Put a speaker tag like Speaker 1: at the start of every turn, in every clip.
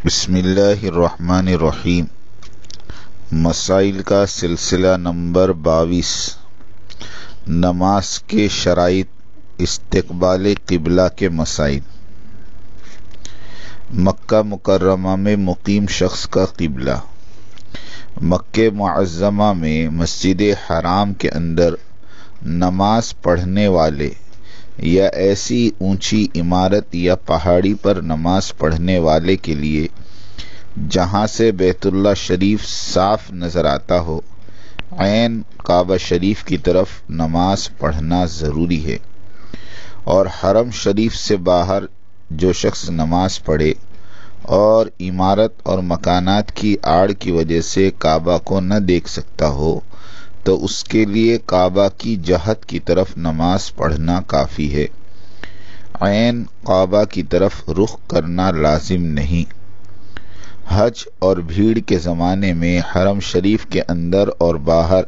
Speaker 1: بسم اللہ الرحمن الرحیم۔ مسائل کا سلسلہ نمبر 22، نماز کے شرائط، استقبال قبلہ کے مسائل۔ مکہ مکرمہ میں مقیم شخص کا قبلہ۔ مکہ معظمہ میں مسجد حرام کے اندر نماز پڑھنے والے یا ایسی اونچی عمارت یا پہاڑی پر نماز پڑھنے والے کے لیے جہاں سے بیت اللہ شریف صاف نظر آتا ہو، عین کعبہ شریف کی طرف نماز پڑھنا ضروری ہے، اور حرم شریف سے باہر جو شخص نماز پڑھے اور عمارت اور مکانات کی آڑ کی وجہ سے کعبہ کو نہ دیکھ سکتا ہو تو اس کے لیے کعبہ کی جہت کی طرف نماز پڑھنا کافی ہے، عین کعبہ کی طرف رخ کرنا لازم نہیں۔ حج اور بھیڑ کے زمانے میں حرم شریف کے اندر اور باہر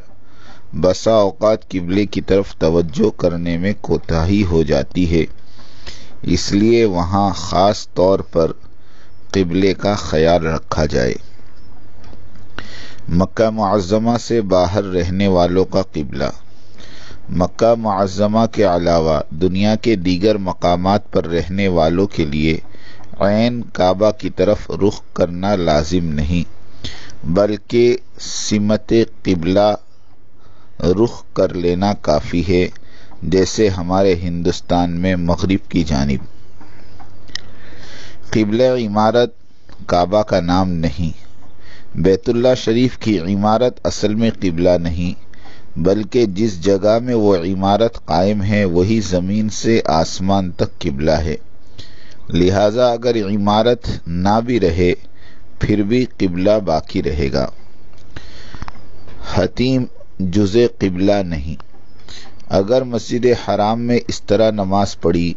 Speaker 1: بسا اوقات قبلے کی طرف توجہ کرنے میں کوتاہی ہو جاتی ہے، اس لیے وہاں خاص طور پر قبلے کا خیال رکھا جائے۔ مکہ معظمہ سے باہر رہنے والوں کا قبلہ۔ مکہ معظمہ کے علاوہ دنیا کے دیگر مقامات پر رہنے والوں کے لیے عین کعبہ کی طرف رخ کرنا لازم نہیں، بلکہ سمت قبلہ رخ کر لینا کافی ہے، جیسے ہمارے ہندوستان میں مغرب کی جانب۔ قبلہ عمارت کعبہ کا نام نہیں۔ بیت اللہ شریف کی عمارت اصل میں قبلہ نہیں، بلکہ جس جگہ میں وہ عمارت قائم ہے وہی زمین سے آسمان تک قبلہ ہے، لہٰذا اگر عمارت نہ بھی رہے پھر بھی قبلہ باقی رہے گا۔ حتیم جزء قبلہ نہیں۔ اگر مسجد حرام میں اس طرح نماز پڑھی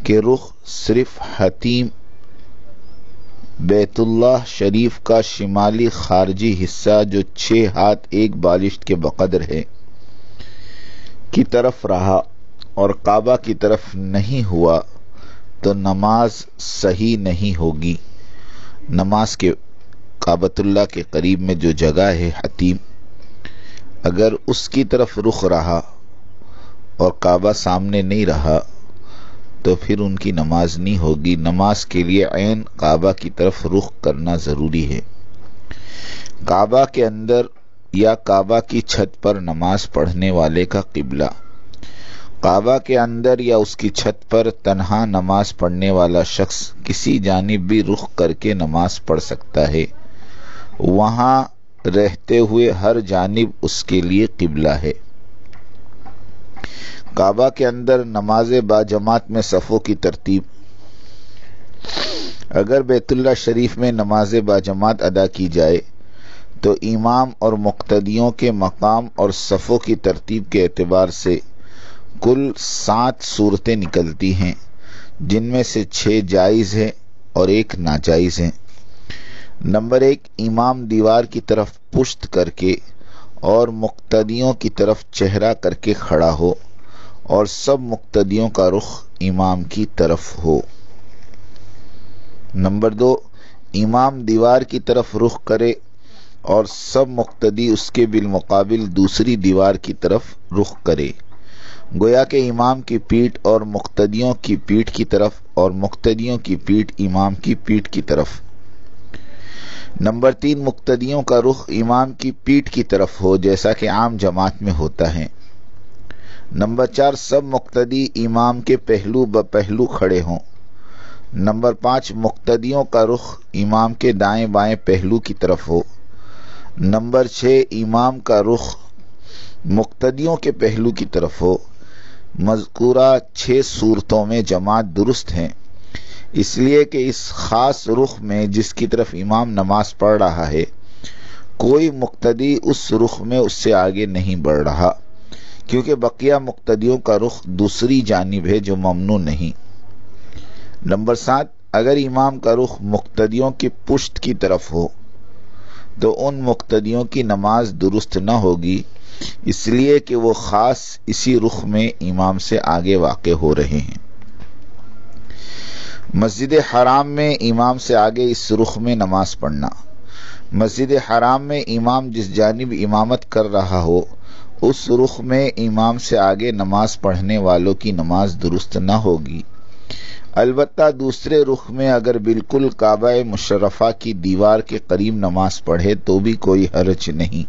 Speaker 1: کہ رخ صرف حتیم بیت اللہ شریف کا شمالی خارجی حصہ جو 6 ہاتھ 1 بالشت کے بقدر ہے کی طرف رہا اور کعبہ کی طرف نہیں ہوا تو نماز صحیح نہیں ہوگی۔ نماز کے کعبۃ اللہ کے قریب میں جو جگہ ہے حتیم، اگر اس کی طرف رخ رہا اور کعبہ سامنے نہیں رہا تو پھر ان کی نماز نہیں ہوگی۔ نماز کے لیے عین کعبہ کی طرف رخ کرنا ضروری ہے۔ کعبہ کے اندر یا کعبہ کی چھت پر نماز پڑھنے والے کا قبلہ۔ کعبہ کے اندر یا اس کی چھت پر تنہا نماز پڑھنے والا شخص کسی جانب بھی رخ کر کے نماز پڑھ سکتا ہے، وہاں رہتے ہوئے ہر جانب اس کے لیے قبلہ ہے۔ کعبہ کے اندر نماز باجماعت میں صفوں کی ترتیب۔ اگر بیت اللہ شریف میں نماز باجماعت ادا کی جائے تو امام اور مقتدیوں کے مقام اور صفوں کی ترتیب کے اعتبار سے کل 7 صورتیں نکلتی ہیں، جن میں سے 6 جائز ہیں اور 1 ناجائز ہیں۔ نمبر 1، امام دیوار کی طرف پشت کر کے اور مقتدیوں کی طرف چہرہ کر کے کھڑا ہو اور سب مقتدیوں کا رخ امام کی طرف ہو۔ نمبر 2، امام دیوار کی طرف رخ کرے اور سب مقتدی اس کے بالمقابل دوسری دیوار کی طرف رخ کرے، گویا کہ امام کی پیٹھ اور مقتدیوں کی پیٹھ کی طرف اور مقتدیوں کی پیٹھ امام کی پیٹھ کی طرف۔ نمبر 3، مقتدیوں کا رخ امام کی پیٹھ کی طرف ہو، جیسا کہ عام جماعت میں ہوتا ہے۔ نمبر 4، سب مقتدی امام کے پہلو بپہلو کھڑے ہوں۔ نمبر 5، مقتدیوں کا رخ امام کے دائیں بائیں پہلو کی طرف ہو۔ نمبر 6، امام کا رخ مقتدیوں کے پہلو کی طرف ہو۔ مذکورہ 6 صورتوں میں جماعت درست ہے، اس لیے کہ اس خاص رخ میں جس کی طرف امام نماز پڑھ رہا ہے کوئی مقتدی اس رخ میں اس سے آگے نہیں بڑھ رہا، کیونکہ بقیہ مقتدیوں کا رخ دوسری جانب ہے جو ممنوع نہیں۔ نمبر 7، اگر امام کا رخ مقتدیوں کی پشت کی طرف ہو تو ان مقتدیوں کی نماز درست نہ ہوگی، اس لیے کہ وہ خاص اسی رخ میں امام سے آگے واقع ہو رہے ہیں۔ مسجد حرام میں امام سے آگے اس رخ میں نماز پڑھنا۔ مسجد حرام میں امام جس جانب امامت کر رہا ہو اس رخ میں امام سے آگے نماز پڑھنے والوں کی نماز درست نہ ہوگی۔ البتہ دوسرے رخ میں اگر بالکل کعبہ مشرفہ کی دیوار کے قریب نماز پڑھے تو بھی کوئی حرج نہیں۔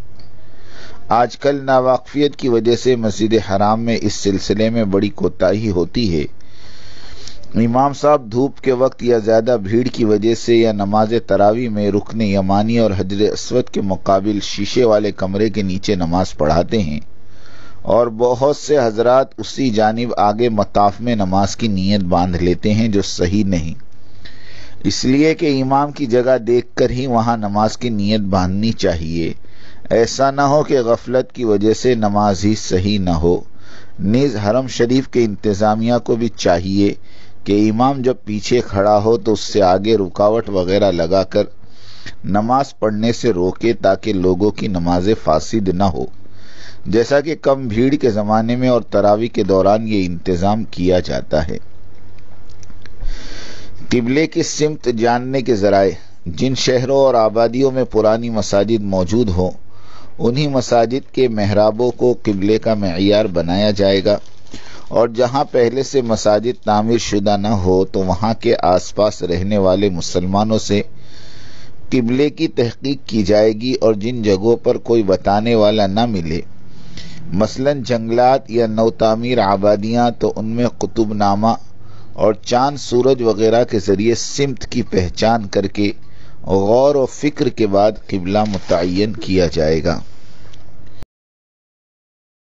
Speaker 1: آج کل ناواقفیت کی وجہ سے مسجد حرام میں اس سلسلے میں بڑی کوتاہی ہوتی ہے۔ امام صاحب دھوپ کے وقت یا زیادہ بھیڑ کی وجہ سے یا نماز تراویح میں رکن یمانی اور حجر اسود کے مقابل شیشے والے کمرے کے نیچے نماز پڑھاتے ہیں، اور بہت سے حضرات اسی جانب آگے مطاف میں نماز کی نیت باندھ لیتے ہیں، جو صحیح نہیں۔ اس لیے کہ امام کی جگہ دیکھ کر ہی وہاں نماز کی نیت باندھنی چاہیے، ایسا نہ ہو کہ غفلت کی وجہ سے نماز ہی صحیح نہ ہو۔ نیز حرم شریف کے انتظامیہ کو بھی چاہیے کہ امام جب پیچھے کھڑا ہو تو اس سے آگے رکاوٹ وغیرہ لگا کر نماز پڑھنے سے روکے، تاکہ لوگوں کی نماز فاسد نہ ہو، جیسا کہ کم بھیڑ کے زمانے میں اور تراویح کے دوران یہ انتظام کیا جاتا ہے۔ قبلے کی سمت جاننے کے ذرائع۔ جن شہروں اور آبادیوں میں پرانی مساجد موجود ہوں انہی مساجد کے محرابوں کو قبلے کا معیار بنایا جائے گا، اور جہاں پہلے سے مساجد تعمیر شدہ نہ ہو تو وہاں کے آس پاس رہنے والے مسلمانوں سے قبلے کی تحقیق کی جائے گی، اور جن جگہوں پر کوئی بتانے والا نہ ملے، مثلا جنگلات یا نو تعمیر آبادیاں، تو ان میں قطب نامہ اور چاند سورج وغیرہ کے ذریعے سمت کی پہچان کر کے غور و فکر کے بعد قبلہ متعین کیا جائے گا۔